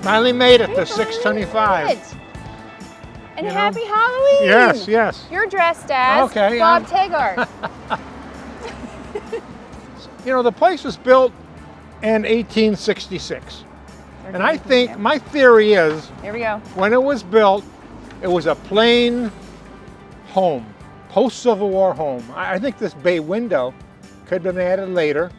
Finally made it to 625. And You know? happy Halloween! Yes, yes. You're dressed as Okay, Bob Tegart. You know, the place was built in 1866. And I think, my theory is, Here we go. when it was built, it was a plain home, post-Civil War home. I think this bay window could have been added later.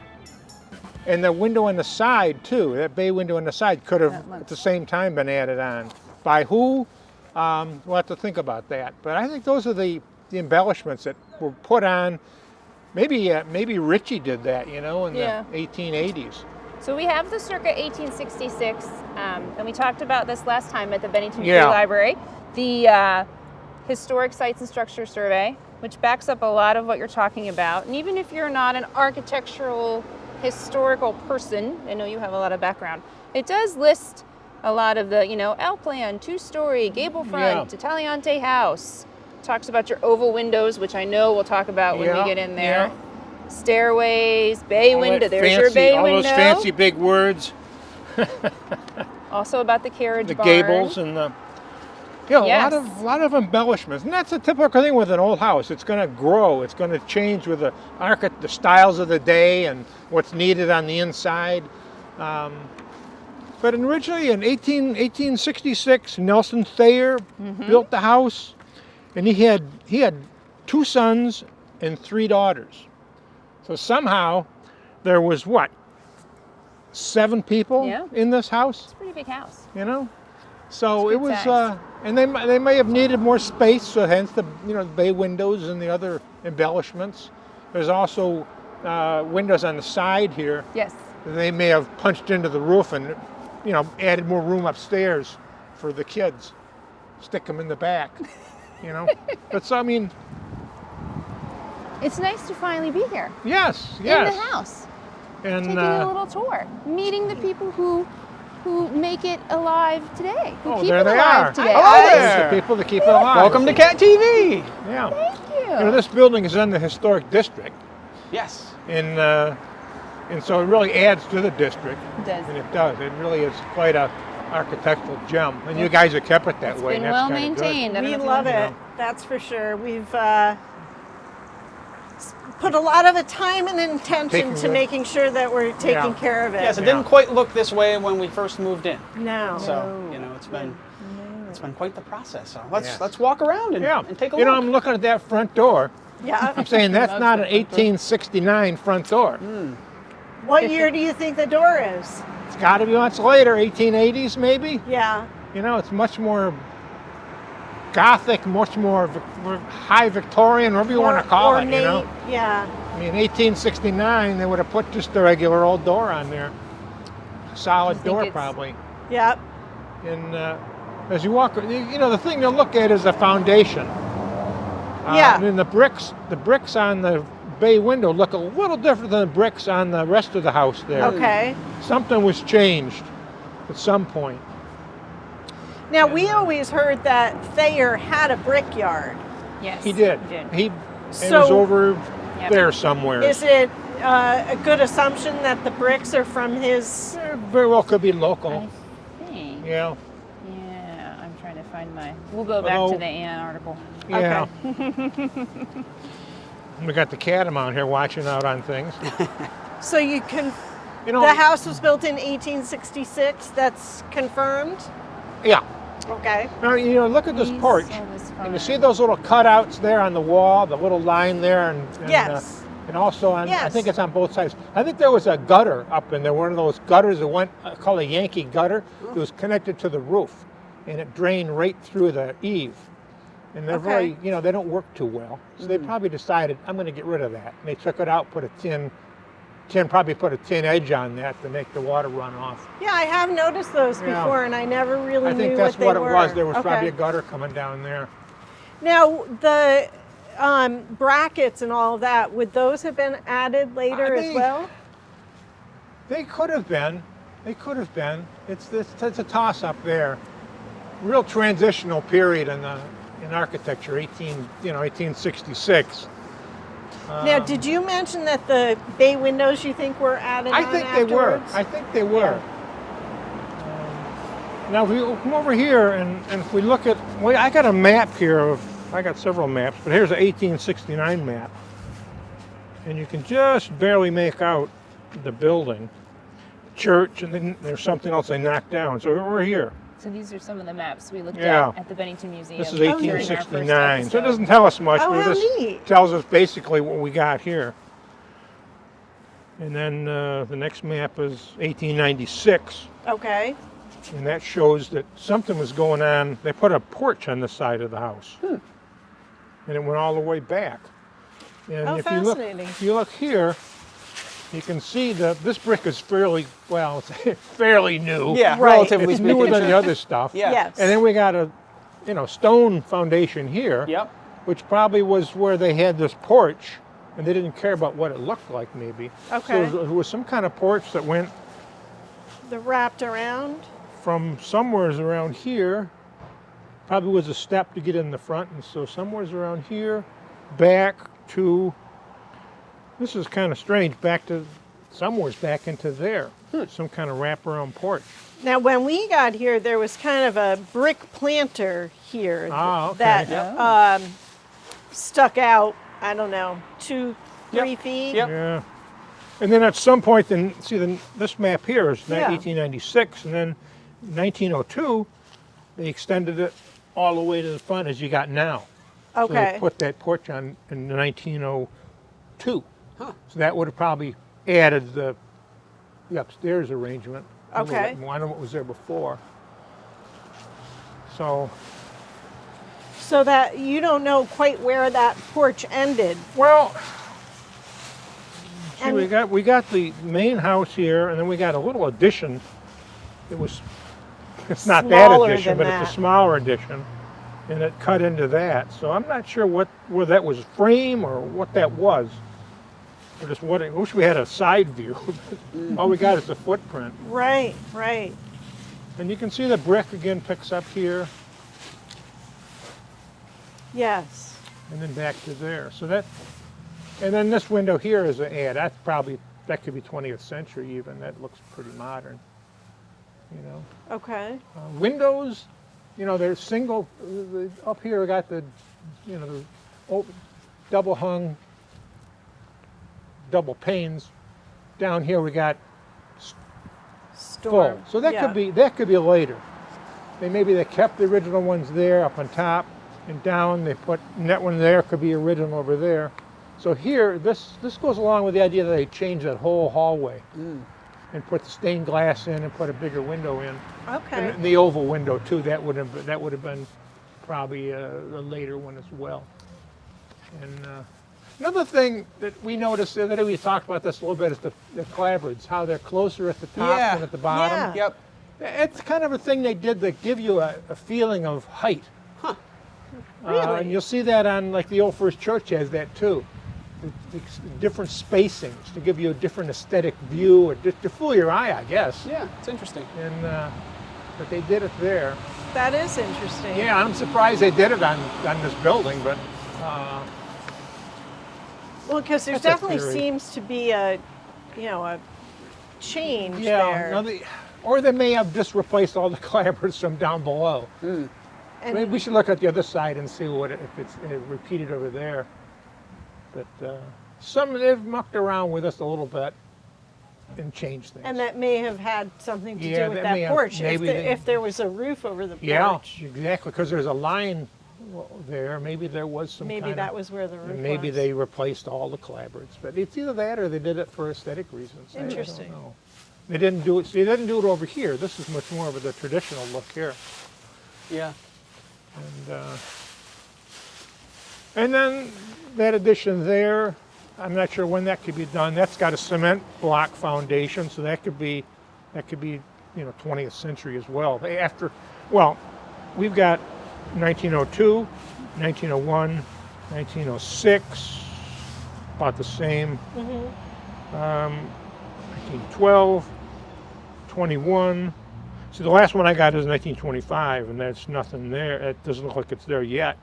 And the window on the side too, that bay window on the side could have at the same time been added on. By who? We'll have to think about that. But I think those are the embellishments that were put on. Maybe Ritchie did that, you know, in the 1880s. So we have the circa 1866, and we talked about this last time at the Bennington Free Library, the Historic Sites and Structure Survey, which backs up a lot of what you're talking about. And even if you're not an architectural, historical person, I know you have a lot of background, it does list a lot of the, you know, L plan, 2-story, gable front, Italiante house. Talks about your oval windows, which I know we'll talk about when we get in there. Stairways, bay window. There's your bay window. All those fancy big words. Also about the carriage the barn. Gables and the, you know, a lot of embellishments. And that's a typical thing with an old house. It's going to grow. It's going to change with the styles of the day and what's needed on the inside. But originally in 1866, Nelson Thayer built the house, and he had 2 sons and 3 daughters. So somehow there was 7 people in this house? It's a pretty big house. You know? So it was, and they may have needed more space, so hence the bay windows and the other embellishments. There's also windows on the side here. Yes. They may have punched into the roof and, you know, added more room upstairs for the kids. Stick them in the back, you know? But so, I mean, it's nice to finally be here. Yes. In the house. And taking a little tour. Meeting the people who make it alive today. Who keep it alive today. Oh, there. The people that keep it alive. Welcome to CAT-TV. Yeah. Thank you. You know, this building is in the historic district. Yes. And so it really adds to the district. It does. And it does. It really is quite a architectural gem. And you guys have kept it that way. It's been and well that's maintained. We love it. That's for sure. We've put a lot of time and intention to making sure that we're taking care of it. Yes, it didn't quite look this way when we first moved in. No. So, you know, it's been quite the process. So let's walk around and take a look. You know, I'm looking at that front door. Yeah. I'm saying that's not an 1869 front door. What year do you think the door is? It's got to be much later, 1880s maybe. Yeah. You know, it's much more Gothic, much more high Victorian, whatever you want to call it, you know? Yeah. I mean, 1869, they would have put just a regular old door on there. Solid door, probably. Yep. And as you walk, you know, the thing to look at is the foundation. And then the bricks on the bay window look a little different than the bricks on the rest of the house there. Okay. Something was changed at some point. Now, we always heard that Thayer had a brickyard. Yes. He did. He was over there somewhere. Is it a good assumption that the bricks are from his? Very well could be local. I think. Yeah. Yeah, I'm trying to find we'll go back to the Ann article. Yeah. Okay. We got the catamount here watching out on things. So you can, the house was built in 1866, that's confirmed? Yeah. Okay. Now, you know, look at this porch. And you see those little cutouts there on the wall, the little line there? And also on, I think it's on both sides. I think there was a gutter up in there, one of those gutters that went, called a Yankee gutter. It was connected to the roof, and it drained right through the eave. And they're very, you know, they don't work too well. So they probably decided, I'm going to get rid of that. And they took it out, probably put a tin edge on that to make the water run off. Yeah, I have noticed those before, and I never really knew what they were. I think that's what it was. There was probably a gutter coming down there. Now, the brackets and all of that, would those have been added later as well? They could have been. They could have been. It's a toss-up there. Real transitional period in architecture, 1866. Now, did you mention that the bay windows you think were added on afterwards? I think they were. Now, if we come over here and if we look at, well, I got a map here I got several maps, but here's an 1869 map. And you can just barely make out the building, church, and then there's something else they knocked down. So we're here. So these are some of the maps we looked Yeah. at the Bennington Museum. This is during our first 1869. So it episode. doesn't tell us much, Oh, but how it just neat. tells us basically what we got here. And then the next map is 1896. Okay. And that shows that something was going on. They put a porch on the side of the house. And it went all the way back. And Oh, if fascinating. you look here, you can see that this brick is fairly, well, it's fairly new. Yeah, Right. relatively It's speaking. newer than the other stuff. Yeah. Yes. And then we got a, stone foundation here, Yep. which probably was where they had this porch, and they didn't care about what it looked like, maybe. Okay. So there was some kind of porch that went The wrapped around. from somewheres around here, probably was a step to get in the front, and so somewheres around here, back to, this is kind of strange, back to, somewheres back into there. Some kind of wraparound porch. Now, when we got here, there was kind of a brick planter here Ah, okay. that stuck out, I don't know, 2-3 Yep. feet. Yep. Yeah. And then at some point, this map here is Yeah. 1896, and then 1902, they extended it all the way to the front as you got now. So Okay. they put that porch on in 1902. Huh. So that would have probably added the upstairs arrangement. a little Okay. bit more. I know what was there before. So, So that you don't know quite where that porch ended. well, see, And- we got the main house here, and then we got a little addition. It's not that Smaller addition, than but it's that. a smaller addition, and it cut into that. So I'm not sure whether that was frame or what that was. I just wish we had a side view. All we got is the footprint. Right, right. And you can see the brick again picks up here Yes. and then back to there. So and then this window here is an add. That could be 20th century even. That looks pretty modern. Okay. Windows, they're single. Up here we got the double hung, double panes. Down here we got Storm. full. So that could be later. Maybe they kept the original ones there up on top, and down they put, and that one there could be original over there. So here, this goes along with the idea that they changed that whole hallway and put the stained glass in and put a bigger window in. Okay. And the oval window too. That would have been probably a later one as well. And another thing that we noticed the other day, we talked about this a little bit, is the clapboards, how they're closer at the top Yeah. than at the bottom. Yeah. Yep. It's kind of a thing they did that give you a feeling of height. Huh. Really? And you'll see that on, like, the old First Church has that too. The different spacings to give you a different aesthetic view, or just to fool your eye, I guess. Yeah, it's interesting. And but they did it there. That is interesting. Yeah, I'm surprised they did it on this building, but Well, because there That's a definitely theory. seems to be a change yeah. there. No, or they may have just replaced all the clapboards from down below. And Maybe we should look at the other side and see if it's repeated over there. But they've mucked around with us a little bit and changed things. And that may have had something to Yeah, do with that may that have- porch. maybe If there was a roof over the yeah, porch, exactly, because there's a line there. Maybe there was some maybe kind that of, was where the roof and maybe was. they replaced all the clapboards. But it's either that or they did it for aesthetic reasons. Interesting. I don't know. They didn't do it. See, they didn't do it over here. This is much more of the traditional look here. Yeah. And then that addition there, I'm not sure when that could be done. That's got a cement block foundation, so that could be 20th century as well. We've got 1902, 1901, 1906, about the same. 1912, 21. See, the last one I got is 1925, and there's nothing there. It doesn't look like it's there yet.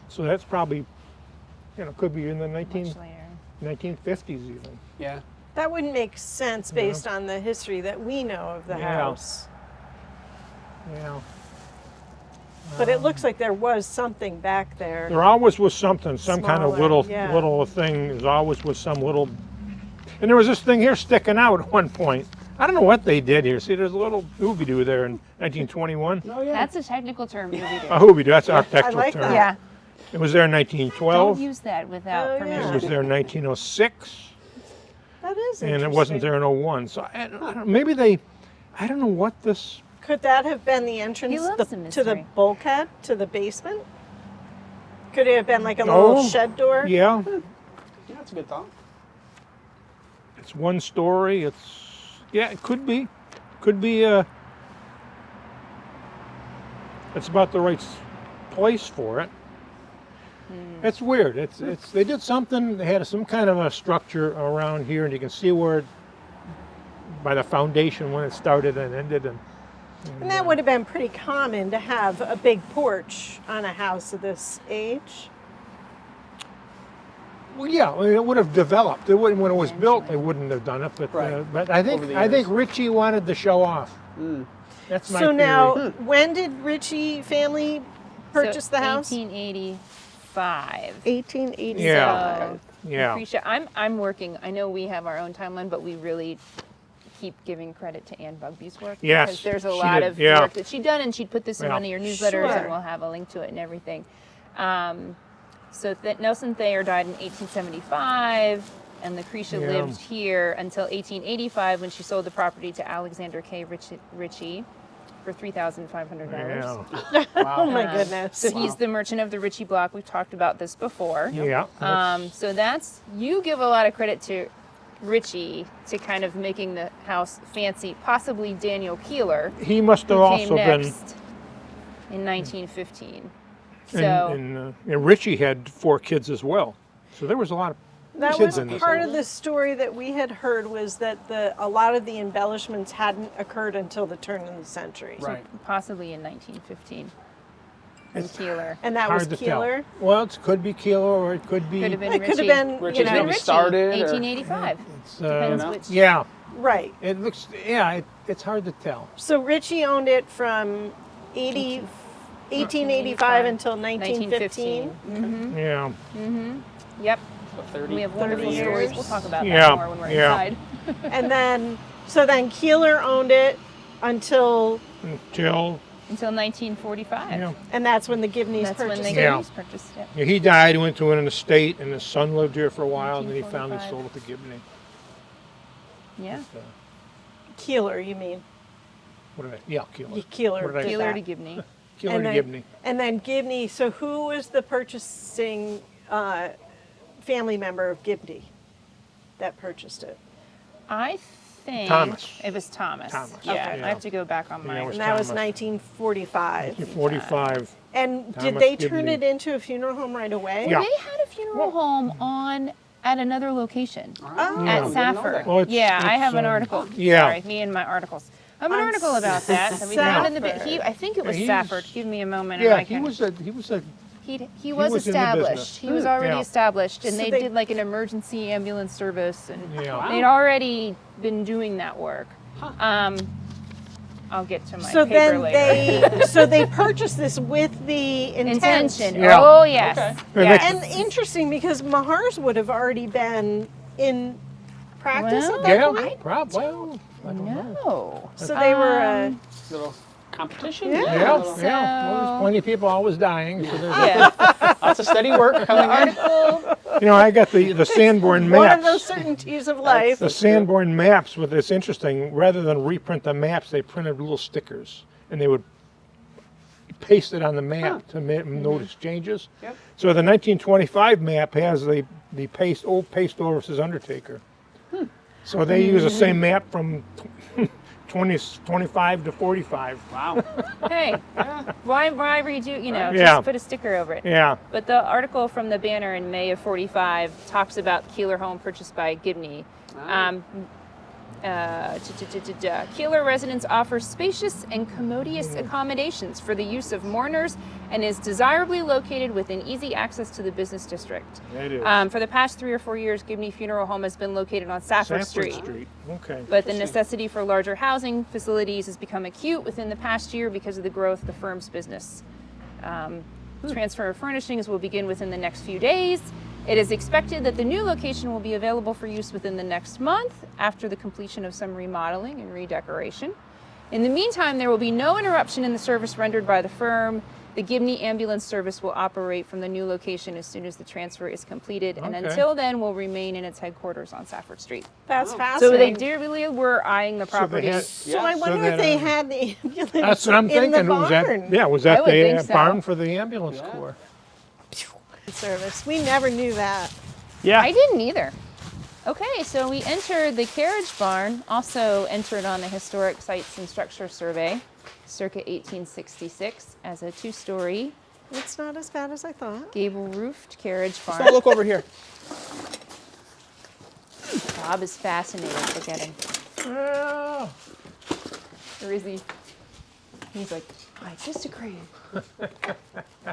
So that's probably, could be in the Much later. 1950s even. Yeah. That wouldn't make sense based on the history that we know of the Yeah. house. Yeah. But it looks like there was something back there. There always was something, some kind of Smaller, yeah. little thing. There's always was some little. And there was this thing here sticking out at one point. I don't know what they did here. See, there's a little hoobie-doo there in 1921. Oh, yeah. That's a technical term. A hoobie-doo, that's an architectural like term. that. Yeah. It was there in Don't 1912. use that without Oh, yeah. permission. It was there in 1906. That is And it interesting. wasn't there in 01. So I don't know, maybe they, I don't know what this. Could that have been the entrance He loves the to the mystery. bulkhead, to the basement? Could it have been like a little shed door? Yeah, Yeah, that's a good thought. it's one story. It could be. It's about the right place for it. It's weird. It's they did something. They had some kind of a structure around here, and you can see where by the foundation when it started and ended. And that would have been pretty common to have a big porch on a house of this age. Well, yeah, I mean, it would have developed. It wouldn't when it was built. They wouldn't have done it. But Right. but I think Over the years. Richie wanted to show off. That's my So theory. now, when did Ritchie family purchase So the house? 1885. 1880. Yeah. So, Yeah. Lucretia, I'm working. I know we have our own timeline, but we really keep giving credit to Ann Bugby's work. Yes, Because there's a she lot did, of yeah. work that she'd done, and she'd put this in Yeah. one of your newsletters, Sure. and we'll have a link to it and everything. So Nelson Thayer died in 1875, and Lucretia Yeah. lived here until 1885 when she sold the property to Alexander K. Ritchie for $3,500. Yeah. Oh my goodness. So he's the merchant of the Ritchie block. We've talked about this before. Yeah. So you give a lot of credit to Ritchie to kind of making the house fancy. Possibly Daniel Keeler, He must have who also came been. next in 1915. So And Richie had 4 kids as well. So there was a lot of That kids was in this. part of the story that we had heard was that a lot of the embellishments hadn't occurred until the turn of the century. Right. possibly in 1915. And Keeler. And that Hard was to Keeler. tell. Well, it could be Keeler or it could be. Could have been It could Ritchie. have been, Ritchie's you know, maybe started, or- 1885. It's, Depends know? which. Yeah, right. it looks. Yeah, it's hard to tell. So Ritchie owned it from 1885 until 1915. Yeah. Yep. So 30, We have wonderful 30 stories. years. We'll talk about Yeah, that more when we're yeah. inside. And then, so then Keeler owned it until, Until Until 1945. yeah. and that's when the Gibneys That's when purchased they it. Yeah. purchased it. Yeah, he died, went to an estate, and his son lived here for a while, and then he finally 1945. sold it to Gibney. Yeah. Keeler, you mean? What did I? Yeah, Keeler. Keeler. What did I did say? Keeler that. to Gibney. Keeler and to then, Gibney. And then Gibney, so who was the purchasing family member of Gibney that purchased it? I think Thomas. it was Thomas. Thomas, Yeah, okay. I have to go back on Yeah, my. it was And that was Thomas. 1945. 1945. And did Thomas they turn Gibney. it into a funeral home right away? Yeah. They had a funeral home at another location Oh. at didn't know Safford. that. Well, it's- Yeah, I it's, have an article. yeah. Sorry, me and my articles. I have an On article about that. That we found in the. Safford. I think it was He's- Safford. Give me a moment. Yeah, and I he can, was a He was was in the established. business. He was already Yeah. established, and So they they- did like an emergency ambulance service, and Yeah. they'd already been doing that work. I'll get to my So paper then later. they purchased this with the intent. Intention. Yeah. Oh yes. Okay. Yes. And interesting because Mahars would have already been in practice Well, at that Yeah, point. probably. Well, I don't know. No. So they were. Little competition. Yeah. Yeah, Little- yeah. Well, there's plenty of people always dying. So there's, Yeah. Lots of steady work coming in. Article. you know, I got the Sanborn one of maps. those certainties of life. The Sanborn maps, with it's interesting, rather than reprint the maps, they printed little stickers and they would paste it on the map to notice changes. Yep. So the 1925 map has the old paste over says Undertaker. So they use the same map from 25 to 45. Wow. Hey, why redo? Yeah. Just put a sticker over it. Yeah. But the article from the Banner in May of '45 talks about Keeler home purchased by Gibney. Keeler residence offers spacious and commodious accommodations for the use of mourners and is desirably located within easy access to the business district. It is. For the past 3 or 4 years, Gibney Funeral Home has been located on Safford Street. Okay. But the necessity for larger housing facilities has become acute within the past year because of the growth of the firm's business. Transfer of furnishings will begin within the next few days. It is expected that the new location will be available for use within the next month after the completion of some remodeling and redecoration. In the meantime, there will be no interruption in the service rendered by the firm. The Gibney ambulance service will operate from the new location as soon as the transfer is completed, and until then will remain in its headquarters on Safford Street. That's So fascinating. they really were eyeing the property. So I wonder if they had the ambulance That's what I'm in the thinking. Was that, barn. was that I would the think so. barn for the ambulance corps? Service. We never knew that. Yeah. I didn't either. Okay, so we entered the carriage barn, also entered on the Historic Sites and Structure Survey, circa 1866, as a 2-story It's not as bad as I thought. gable-roofed carriage Now barn. look over here. Bob is fascinated. Look at him. Well, Or is he? He's like, I disagree.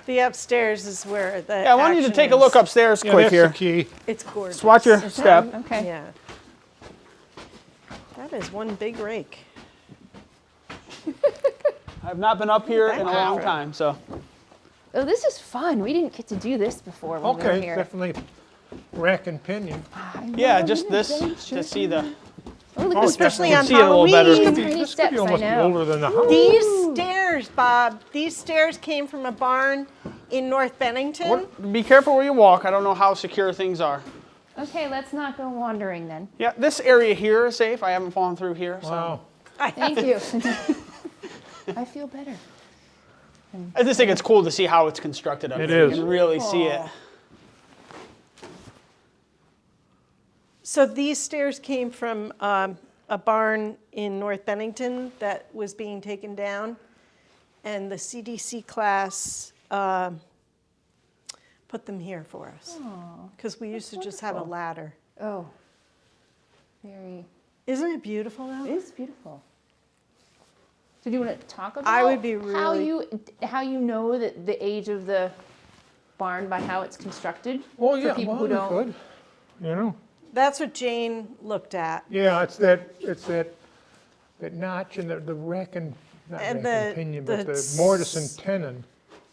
The upstairs is where the Yeah, I want you to action take a is. look upstairs yeah, quick that's here. the key. It's gorgeous. Just watch your step. Okay. Yeah. That is one big rake. I've not been up here in a Wow. long time, so. Oh, this is fun. We didn't get to do this before when we were Okay, here. definitely rack and pinion. Yeah, just this to see the. Oh, look Oh, at this. Especially You on see it a little better. Halloween. Tiny This could steps, be I almost know. older than the house. These stairs, Bob, these stairs came from a barn in North Bennington. Be careful where you walk. I don't know how secure things are. Okay, let's not go wandering then. Yeah, this area here is safe. I haven't fallen through here. So. Wow. Thank you. I feel better. I just think it's cool to see how it's constructed up It here. is. You can really see it. So these stairs came from a barn in North Bennington that was being taken down, and the CDC class put them here for us because we used to just have a ladder. Oh, very. Isn't it beautiful though? It is beautiful. So do you want to talk about I would be how you know that the age of the barn by how it's constructed? Well, for yeah, people well, who we don't. could. You know. That's what Jane looked at. Yeah, it's that notch and the rack and not And rack and the- pinion, but the the mortise and tenon,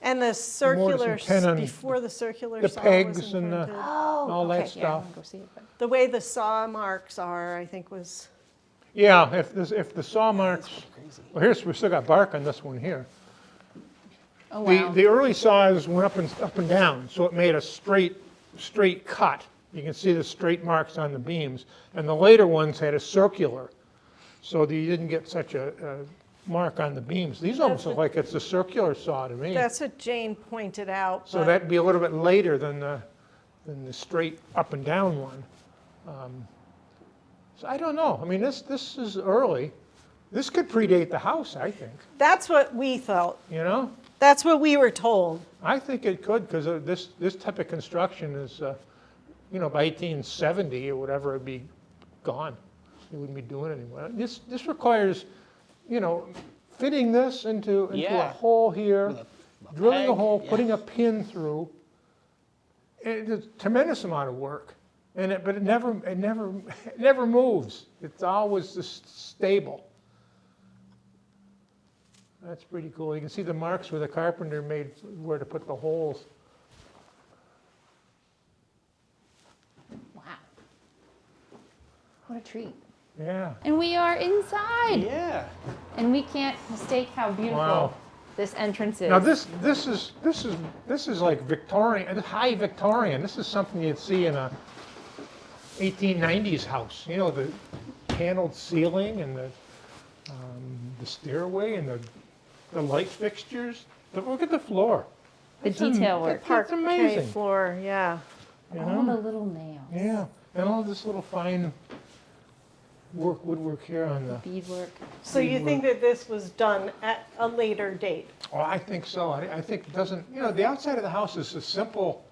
And the circular, and tenon, before the circular the saw pegs was and the- imprinted. Oh, all that okay. Yeah, I stuff. want to go see it. But. The way the saw marks are, I think was, Yeah, if the saw marks. Well, we still got bark on this one here. Oh wow. The early saws went up and down, so it made a straight cut. You can see the straight marks on the beams, and the later ones had a circular, so that you didn't get such a mark on the beams. These almost look like it's a circular saw to me. that's what Jane pointed out. So but that'd be a little bit later than the straight up and down one. So I don't know. I mean, this is early. This could predate the house, I think. that's what we thought. You know, That's what we were told. I think it could because this type of construction is, by 1870 or whatever, it'd be gone. You wouldn't be doing it anymore. This requires, fitting this into a Yeah. hole here, With a drilling a peg, hole, yeah. putting a pin through. It's a tremendous amount of work, but it never moves. It's always just stable. That's pretty cool. You can see the marks where the carpenter made where to put the holes. Wow. What a treat. Yeah. And we are inside. Yeah. And we can't mistake how beautiful Wow. this entrance is. Now this is like Victorian, high Victorian. This is something you'd see in a 1890s house. The paneled ceiling and the stairway and the light fixtures. Look at the floor. the detail work. It's amazing. Floor, yeah. You All the know? little nails. Yeah, and all this little fine woodwork here on the. Beadwork. So you think that this was done at a later date? Oh, I think so. I think it doesn't. The outside of the house is a simple.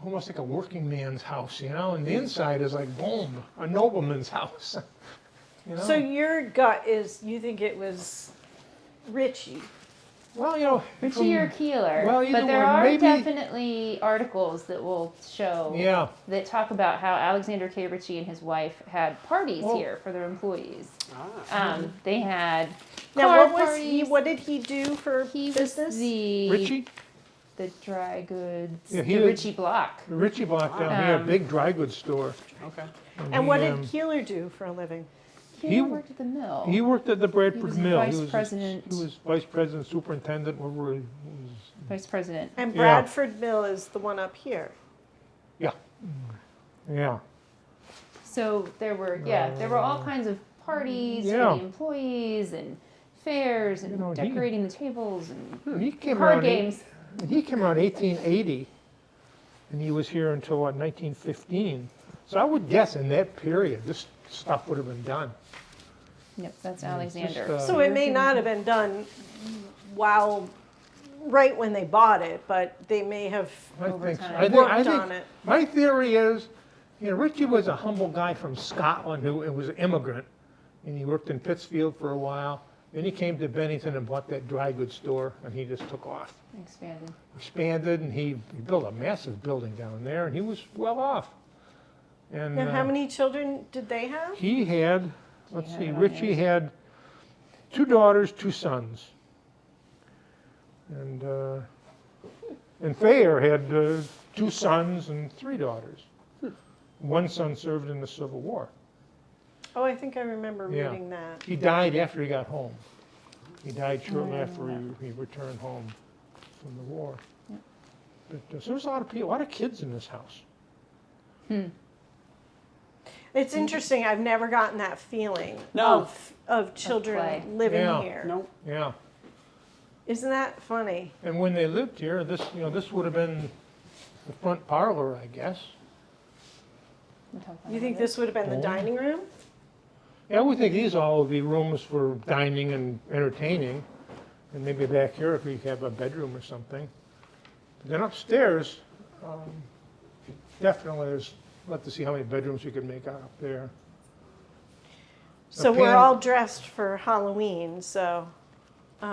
almost like a working man's house, you know, and the inside is like, boom, a nobleman's house. You know? So your gut is you think it was Ritchie. Well, you know, Ritchie or Keeler. Well, either but there one. are Maybe- definitely articles that will show that talk about how Alexander K. Ritchie and his wife had parties here for their employees. They had Now, car what was he? parties. What did he do for He business? was the Ritchie? the dry goods, Yeah, the Ritchie block. The Ritchie block down here, a big dry goods store. Okay. And what he, did Keeler do for a living? He worked at the mill. He worked at the Bradford was Mill. vice president. He was vice president, superintendent, whatever he was. Vice president. And Yeah. Bradford Mill is the one up here. Yeah. Yeah. So there were all kinds of parties Yeah. for the employees and fairs and You know, decorating the tables and He came card around. games. He came around 1880, and he was here until what, 1915. So I would guess in that period, this stuff would have been done. Yep, that's just, Alexander. So it may not have been done right when they bought it, but they may have I Over think so. time. I think, worked on it. My theory is, you know, Ritchie was a humble guy from Scotland who was an immigrant, and he worked in Pittsfield for a while. Then he came to Bennington and bought that dry goods store, and he just took off. Expanded, and he built a massive building down there, and he was well off. And Now, how many children did they have? he had, let's had see, it on Ritchie his. had 2 daughters, 2 sons. And Thayer had 2 sons and 3 daughters. 1 son served in the Civil War. Oh, I think I remember Yeah. reading that. He died after he got home. He died shortly after he returned home from the war. But, so there's a lot of people, a lot of kids in this house. It's interesting. I've never gotten that feeling No. of children play. living Yeah. here. Nope. Yeah. Isn't that funny? And when they lived here, this would have been the front parlor, I guess. You think this would have been the dining room? Yeah, we think these all would be rooms for dining and entertaining, and maybe back here if we have a bedroom or something. But then upstairs, definitely there's, let to see how many bedrooms we could make out up there. So we're pan- all dressed for Halloween, so We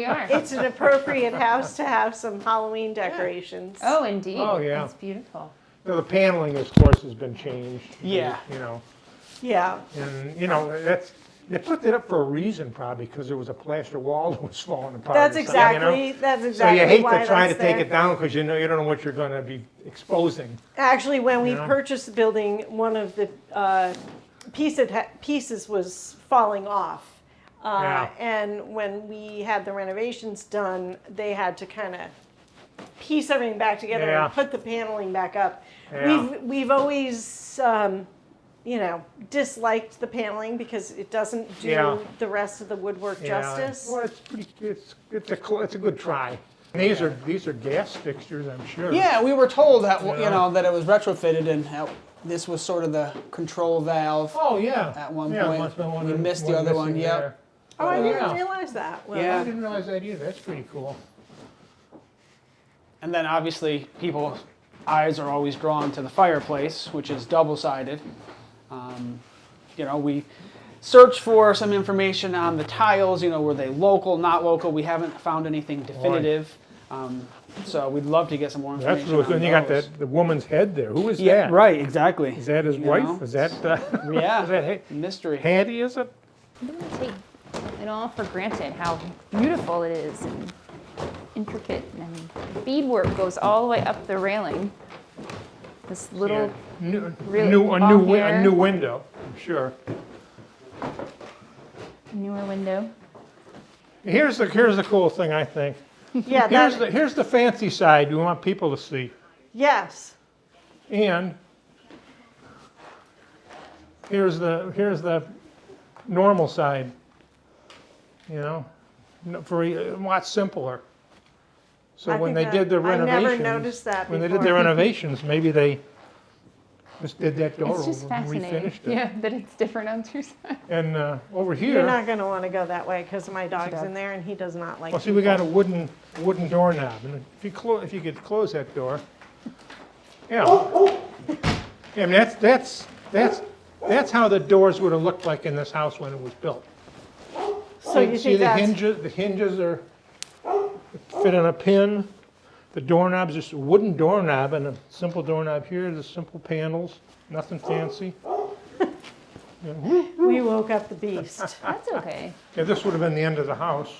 are. it's an appropriate house to have some Halloween decorations. Oh, indeed. Oh, yeah. It's beautiful. Now, the paneling, of course, has been changed. Yeah. You know, Yeah. and you know they put that up for a reason, probably because there was a plaster wall that was falling apart. That's or something, you know? exactly So exactly you hate why to try to that's take there. it down because you know you don't know what you're going to be exposing. Actually, when we You know? purchased the building, one of the pieces was falling off. Yeah. And when we had the renovations done, they had to kind of piece everything back together Yeah. and put the paneling back up. Yeah. We've always, disliked the paneling because it doesn't do Yeah. the rest of the woodwork Yeah. justice. Well, it's a good try. And these are gas fixtures, I'm sure. Yeah, we were told that Yeah. that it was retrofitted and how this was sort of the control valve. Oh yeah. At one Yeah, point. must have been one We of the- missed the other one, missing yep. there. Oh, I didn't yeah. realize that. Well, Yeah. I didn't realize that either. That's pretty cool. And then obviously people's eyes are always drawn to the fireplace, which is double-sided. We searched for some information on the tiles. Were they local, not local? We haven't found anything definitive. So we'd love to get some more information. That's really good. on And you got those. the woman's head there. Who is Yeah, that? right, exactly. Is that his You wife? know? Is that Yeah, is that mystery. Hattie? Is it? I don't want to take it all for granted how beautiful it is and intricate. And beadwork goes all the way up the railing. This little New, really new, a new, long wi- hair. a new window. I'm sure. newer window. Here's the cool thing, I think. yeah, Here's the fancy side we want people to see, yes. and here's the normal side. For a lot simpler. So I when think they did the I never renovations, noticed that when they did before. their renovations, maybe they just did that door It's just over and fascinating. refinished it. Yeah, that it's different on two sides. And over You're here, not going to want to go that way because my dog's dog. in there and he does not like well, see, we got a people. wooden doorknob, and if you could close that door, Yeah. I mean, that's how the doors would have looked like in this house when it was built. So you See think the that's, hinges? The hinges are fit on a pin. The doorknob's just a wooden doorknob and a simple doorknob here. The simple panels, nothing fancy. we woke up the beast. That's okay. Yeah, this would have been the end of the house.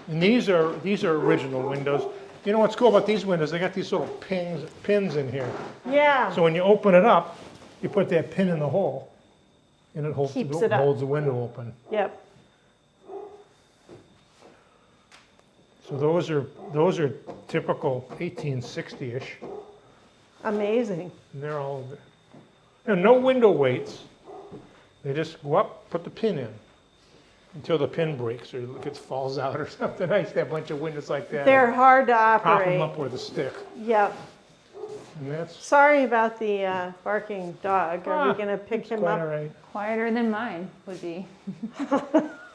And these are original windows. You know what's cool about these windows? They got these little pins in here. Yeah. So when you open it up, you put that pin in the hole, and it holds, Keeps it up. holds the window open. Yep. So those are typical 1860-ish. Amazing. And they're all, no window weights. They just go up, put the pin in until the pin breaks or it falls out or something. I used to have a bunch of windows like that. They're hard to Pop them operate. up with a stick. Yep. And that's Sorry about the barking dog. Are we going to pick him quite up? all right. Quieter than mine would be.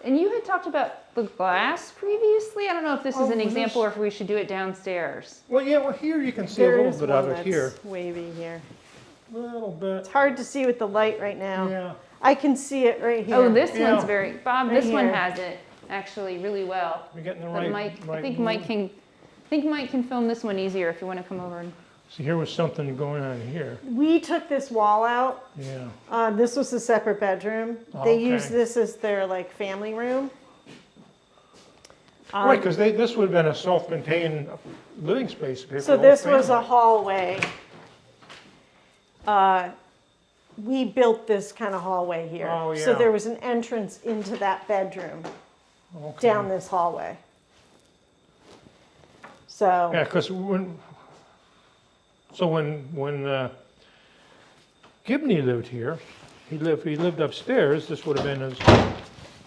And you had talked about the glass previously. I don't know if this is an example or if we should do it downstairs. Well, yeah, well, here you can see There a little is bit one of it that's here. wavy here. A little bit. It's hard to see with the light right now. Yeah. I can see it right here. Oh, this Yeah. one's very, Bob, Right this one here. has it actually really well. We're getting the But right. Mike, I right think move. Mike can film this one easier if you want to come over and. See, here was something going on here. We took this wall out. Yeah. This was a separate bedroom. They Okay. used this as their like family room. Right, because this would have been a self-contained living space. for So the whole this was a family. hallway. We built this kind of hallway here. Oh, So yeah. there was an entrance into that bedroom Okay. down this hallway. So Yeah, because when Gibney lived here, he lived upstairs. This would have been his.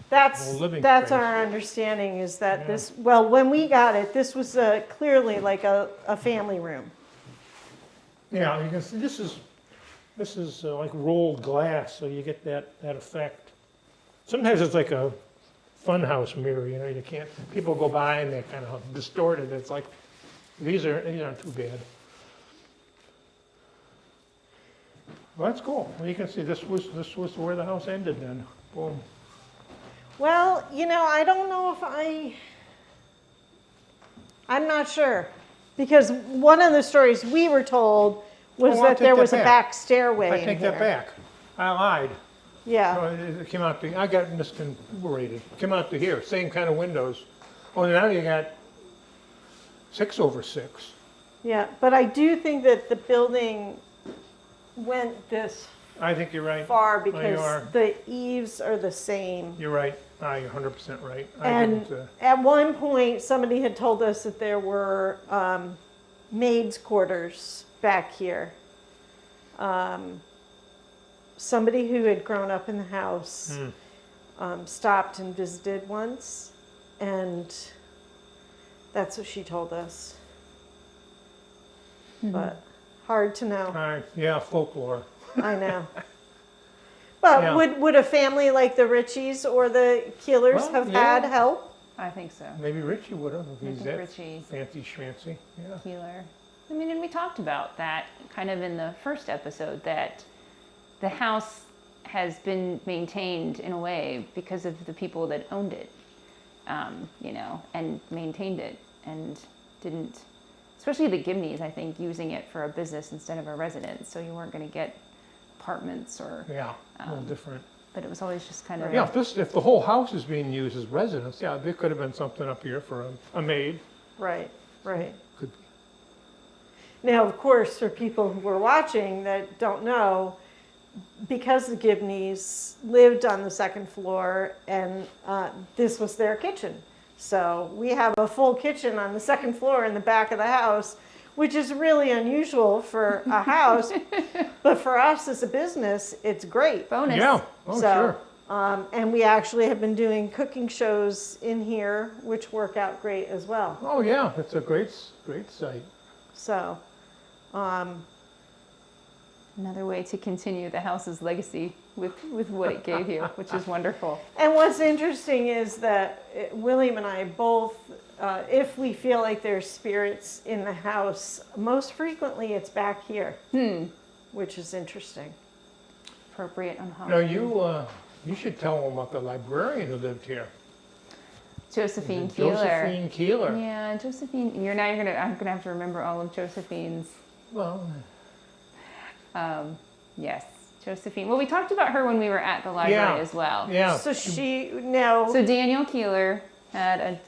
that's Whole living that's space. our understanding is that Yeah. this, well, when we got it, this was clearly like a family room. Yeah, you can see this is like rolled glass, so you get that effect. Sometimes it's like a funhouse mirror, you can't. People go by and they kind of distort it. It's like these aren't too bad. Well, that's cool. Well, you can see this was where the house ended then. Boom. Well, I don't know if I'm not sure. Because one of the stories we were told was Oh, I'll that take there that was a back. back stairway I in take here. that back. I lied. Yeah. No, it came out I got misconfigurated. It came out to here, same kind of windows. Oh, now you got 6/6. Yeah, but I do think that the building went this I think you're right. far you because are. the eaves are the same. You're right. You're 100% right. I And didn't, at one point, somebody had told us that there were maids' quarters back here. Somebody who had grown up in the house stopped and visited once, and that's what she told us. But hard to know. yeah, folklore. I know. But Yeah. would a family like the Richies or the Keelers Well, have yeah. had help? I think so. Maybe Richie would have if I he's think that Richie fancy schmancy. Yeah. Keeler. I mean, and we talked about that kind of in the first episode that the house has been maintained in a way because of the people that owned it, and maintained it and didn't, especially the Gibneys, I think, using it for a business instead of a residence. So you weren't going to get apartments or, Yeah, a little different. but it was always just kind of. Yeah, if the whole house is being used as residence, yeah, there could have been something up here for a maid. Right, right. Could, Now, of course, for people who were watching that don't know, because the Gibneys lived on the second floor and this was their kitchen. So we have a full kitchen on the second floor in the back of the house, which is really unusual for a house. But for us as a business, it's great. Bonus. yeah, oh, So, sure. and we actually have been doing cooking shows in here, which work out great as well. Oh, yeah, it's a great site. So, Another way to continue the house's legacy with what it gave you, which is wonderful. and what's interesting is that William and I both if we feel like there's spirits in the house, most frequently it's back here, which is interesting. Appropriate on Now Halloween. you should tell them about the librarian who lived here. Josephine Keeler. Josephine Keeler. Yeah, Josephine. I'm gonna have to remember all of Josephine's. Well, Yes, Josephine. Well, we talked about her when we were at the library as well. yeah. So So Daniel Keeler had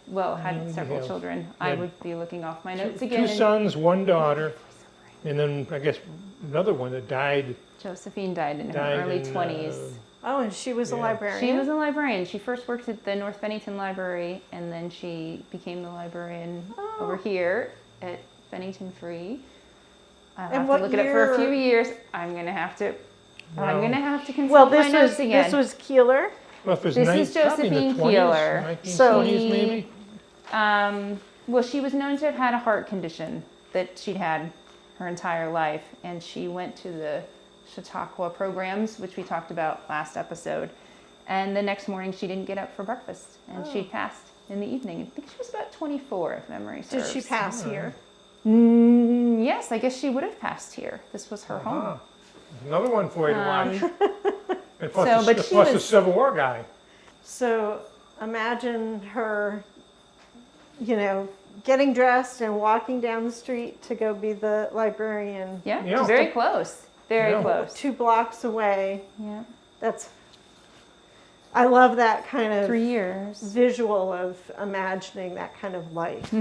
several Yeah. children. I would be looking off my notes Two again. sons, one daughter, and then I guess another one that died. Josephine died in her early 20s. Oh, and she was a librarian? She was a librarian. She first worked at the North Bennington Library, and then she became the librarian over here at Bennington Free. I'll have to look it up for a few years. I'm gonna have to consult my notes again. This was Keeler? Well, if it's This is Josephine Keeler. 1920s maybe? Well, she was known to have had a heart condition that she'd had her entire life, and she went to the Chautauqua programs, which we talked about last episode. And the next morning, she didn't get up for breakfast, and she passed in the evening. I think she was about 24, if memory serves. Did she pass here? Yes, I guess she would have passed here. This was her home. Another one for you to watch. And plus, she the was- Civil War guy. So imagine her, getting dressed and walking down the street to go be the librarian. Yeah, Yeah. very close. Very Yeah. close. 2 blocks away. Yeah, I love that kind of 3 years. visual of imagining that kind of life.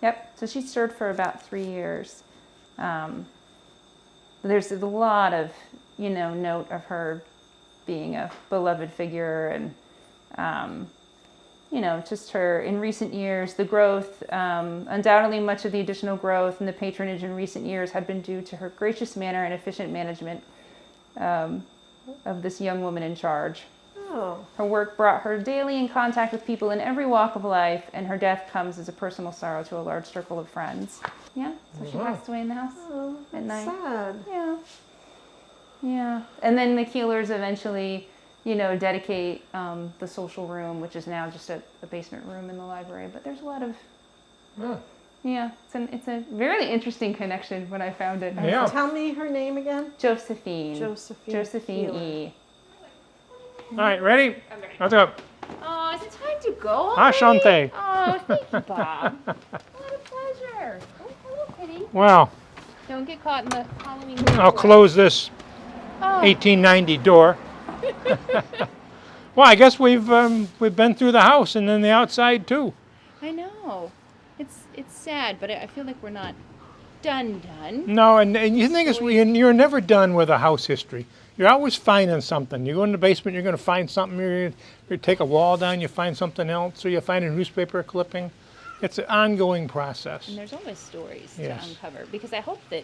Yep. So she served for about 3 years. There's a lot of, note of her being a beloved figure, and, just her in recent years, the growth, undoubtedly much of the additional growth and the patronage in recent years had been due to her gracious manner and efficient management of this young woman in charge. Oh, Her work brought her daily in contact with people in every walk of life, and her death comes as a personal sorrow to a large circle of friends. Yeah, so she passed away in the house at night. sad. Yeah. Yeah. And then the Keelers eventually, dedicate the social room, which is now just a basement room in the library. But there's a lot of, it's a really interesting connection when I found it. Yeah. Tell me her name again. Josephine. Josephine Keeler. E. All right, ready? Let's go. Oh, is it time to go? Ashante. Oh, thank you, Bob. What a pleasure. Oh, hello, Kitty. Well, Don't get caught in the Halloween. I'll close this 1890 door. Well, I guess we've been through the house and then the outside too. I know. It's sad, but I feel like we're not done. No, and you think you're never done with a house history. You're always finding something. You go in the basement, you're going to find something. You take a wall down, you find something else, or you find a newspaper clipping. It's an ongoing process. And there's always stories Yes. to uncover, because I hope that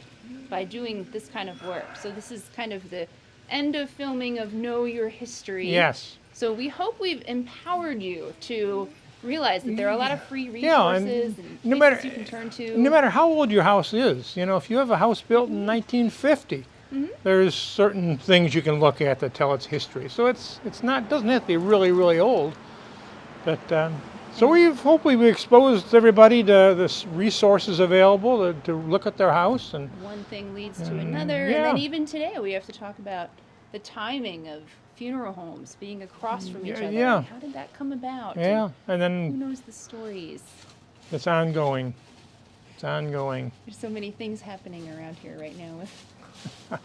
by doing this kind of work, so this is kind of the end of filming of Know Your History. Yes. So we hope we've empowered you to realize that there are a lot of free Yeah, and resources and no places matter- you can turn to. No matter how old your house is, if you have a house built in 1950, there's certain things you can look at that tell its history. So it doesn't have to be really, really old. But so we've exposed everybody to the resources available to look at their house, and One thing leads to another, yeah. and then even today we have to talk about the timing of funeral homes being across from each other. Yeah. And how did that come about? and Who then knows the stories? it's ongoing. It's ongoing. There's so many things happening around here right now with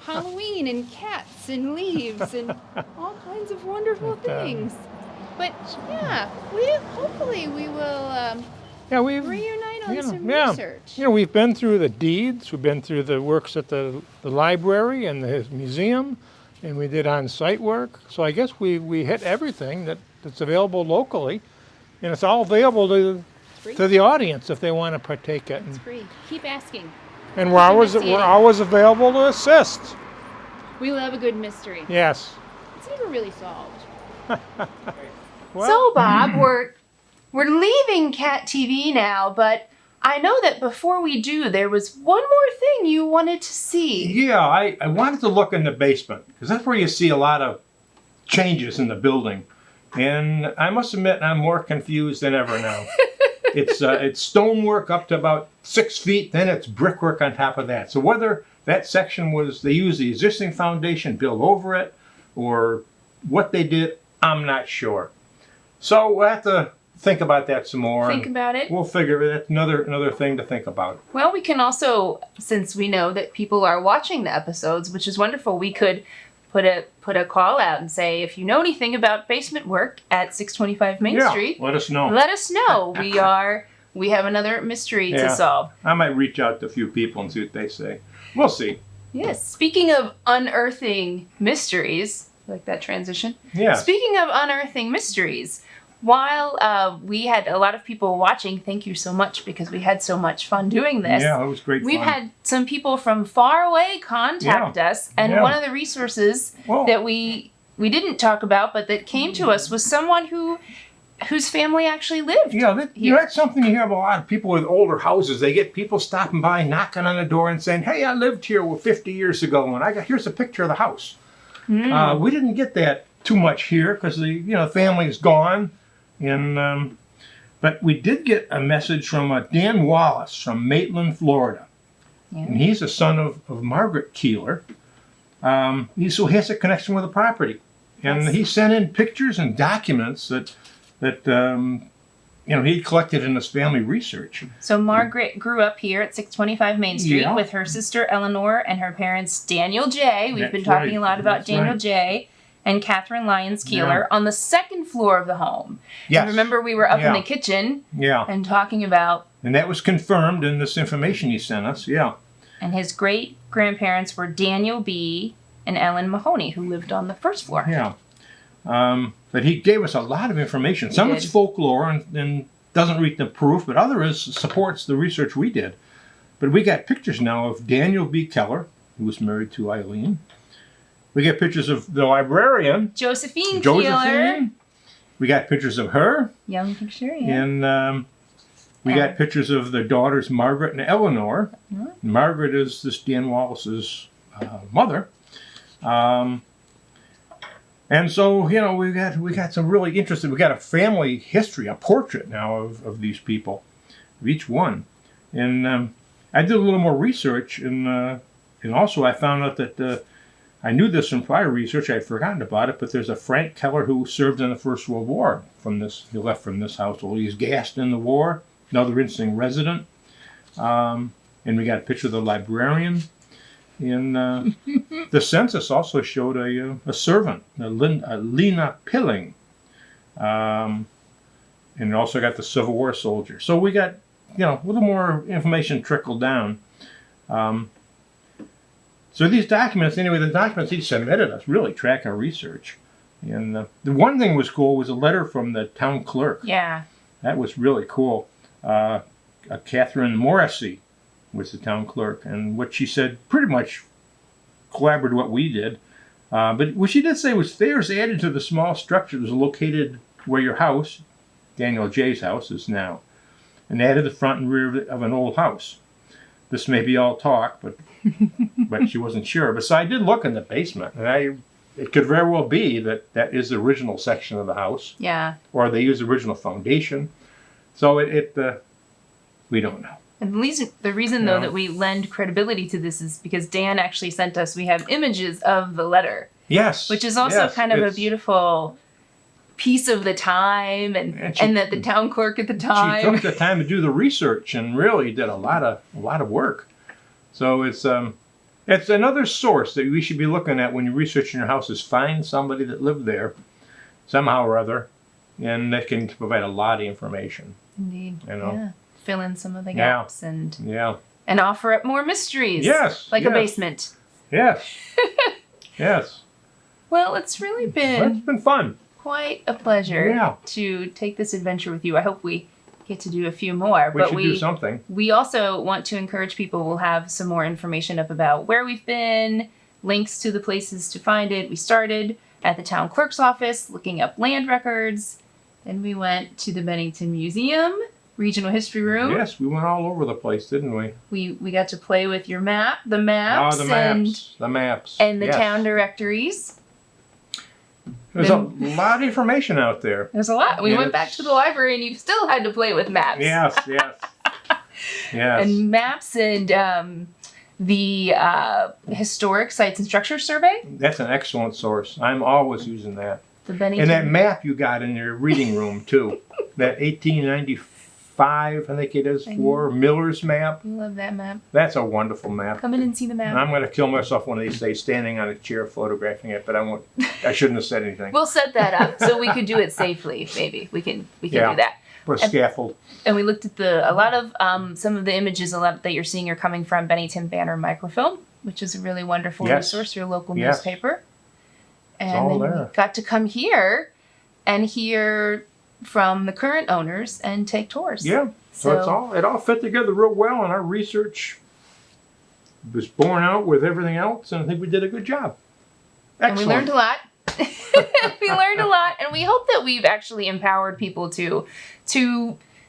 Halloween and cats and leaves and all kinds of wonderful things. But yeah, hopefully we will We've reunite on some yeah. research. We've been through the deeds. We've been through the works at the library and the museum, and we did on-site work. So I guess we hit everything that's available locally, and it's all available to the audience if they want to partake in it. It's free. Keep asking. And we're always available to assist. We love a good mystery. Yes. It's never really solved. Well, So, Bob, we're leaving CAT-TV now, but I know that before we do, there was one more thing you wanted to see. yeah, I wanted to look in the basement because that's where you see a lot of changes in the building. And I must admit, I'm more confused than ever now. It's stonework up to about 6 feet, then it's brickwork on top of that. So whether that section was, they used the existing foundation, built over it, or what they did, I'm not sure. So we'll have to think about that some more. Think about it. We'll figure it. Another thing to think about. Well, we can also, since we know that people are watching the episodes, which is wonderful, we could put a call out and say, if you know anything about basement work at 625 Main Street, let us know. Let us know. We have another mystery to solve. I might reach out to a few people and see what they say. We'll see. Yes. Speaking of unearthing mysteries, like that transition. Yeah. Speaking of unearthing mysteries, while we had a lot of people watching, thank you so much because we had so much fun doing this. Yeah, it was great fun. We've had some people from far away contact us, and one of the resources that we didn't talk about, but that came to us was someone whose family actually lived. Yeah, that's something you hear of a lot of people with older houses. They get people stopping by, knocking on the door and saying, "Hey, I lived here 50 years ago, and here's a picture of the house." We didn't get that too much here because the family's gone. And but we did get a message from Dan Wallace from Maitland, Florida. And he's a son of Margaret Keeler. He has a connection with the property. And he sent in pictures and documents that he collected in his family research. So Margaret grew up here at 625 Main Street with her sister Eleanor and her parents Daniel J. We've been talking a lot about Daniel J. and Catherine Lyons Keeler on the second floor of the home. Yes. And remember, we were up in the kitchen and talking about... And that was confirmed in this information he sent us, And his great-grandparents were Daniel B. and Ellen Mahoney, who lived on the first floor. Yeah. But he gave us a lot of information. Some of it's folklore and doesn't reach the proof, but others supports the research we did. But we got pictures now of Daniel B. Keller, who was married to Eileen. We got pictures of the librarian, Josephine Keeler. We got pictures of her. Young picture, And we got pictures of their daughters, Margaret and Eleanor. Margaret is this Dan Wallace's mother. And so, we got some really interesting, we got a family history, a portrait now of these people, of each one. And I did a little more research, and also I found out that I knew this from prior research. I'd forgotten about it, but there's a Frank Keller who served in the First World War. He left from this household. He was gassed in the war. Another interesting resident. And we got a picture of the librarian. And the census also showed a servant, Lena Pilling. And it also got the Civil War soldier. So we got, a little more information trickled down. So these documents, the documents he submitted us really track our research. And the one thing was cool was a letter from the town clerk. Yeah. That was really cool. Catherine Morrissey was the town clerk. And what she said pretty much collaborated what we did. But what she did say was stairs added to the small structure that was located where your house, Daniel J.'s house, is now. And added the front and rear of an old house. This may be all talk, but she wasn't sure. But so I did look in the basement, and it could very well be that is the original section of the house. Yeah. Or they used the original foundation. So we don't know. And the reason though that we lend credibility to this is because Dan actually sent us. We have images of the letter. Yes. Which is also kind of a beautiful piece of the time, and that the town clerk at the time. She took the time to do the research and really did a lot of work. So it's another source that we should be looking at when you're researching your house is find somebody that lived there somehow or other, and that can provide a lot of information. Indeed. Yeah. Fill in some of the gaps and offer up more mysteries. Yes. Like a basement. Yes. Yes. Well, it's really been fun. Quite a pleasure to take this adventure with you. I hope we get to do a few more. We should do something. We also want to encourage people. We'll have some more information up about where we've been, links to the places to find it. We started at the town clerk's office looking up land records. Then we went to the Bennington Museum, Regional History Room. Yes, we went all over the place, didn't we? We got to play with the maps. The maps. And the town directories. There's a lot of information out there. There's a lot. We And went back to the library and you still had to play with maps. Yes, yes. Yes. And maps and the historic sites and structure survey. That's an excellent source. I'm always using that. The Bennington. And that map you got in your reading room too. That 1895, I think it is, for Miller's map. I love that map. That's a wonderful map. Come in and see the map. I'm going to kill myself one of these days standing on a chair photographing it, but I won't. I shouldn't have said anything. We'll set that up so we could do it safely. Maybe we can do that. Put a scaffold. And we looked at a lot of some of the images that you're seeing are coming from Bennington Banner Microfilm, which is a really wonderful resource, your local newspaper. And all then there. we got to come here and hear from the current owners and take tours. Yeah. So it all fit together real well, and our research was borne out with everything else, and I think we did a good job. Excellent. And we learned a lot. We learned a lot, and we hope that we've actually empowered people to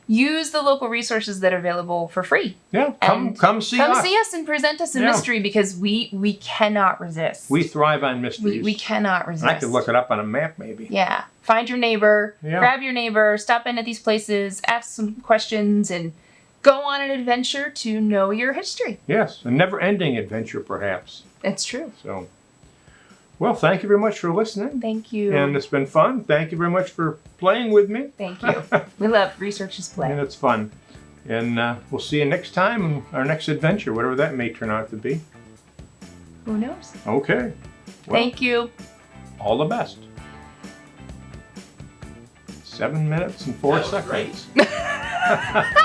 use the local resources that are available for free. Yeah, come see us. Come see us and present us a mystery, because we cannot resist. We thrive on mysteries. We cannot resist. I could look it up on a map, maybe. Yeah. Find your neighbor, Yeah. grab your neighbor, stop in at these places, ask some questions, and go on an adventure to know your history. Yes, a never-ending adventure, perhaps. It's true. So, well, thank you very much for listening. Thank you. And it's been fun. Thank you very much for playing with me. Thank you. We love Research is Play. And it's fun. And we'll see you next time in our next adventure, whatever that may turn out to be. Who knows? Okay. Well, Thank you. all the best. 7 minutes and 4 seconds. Great.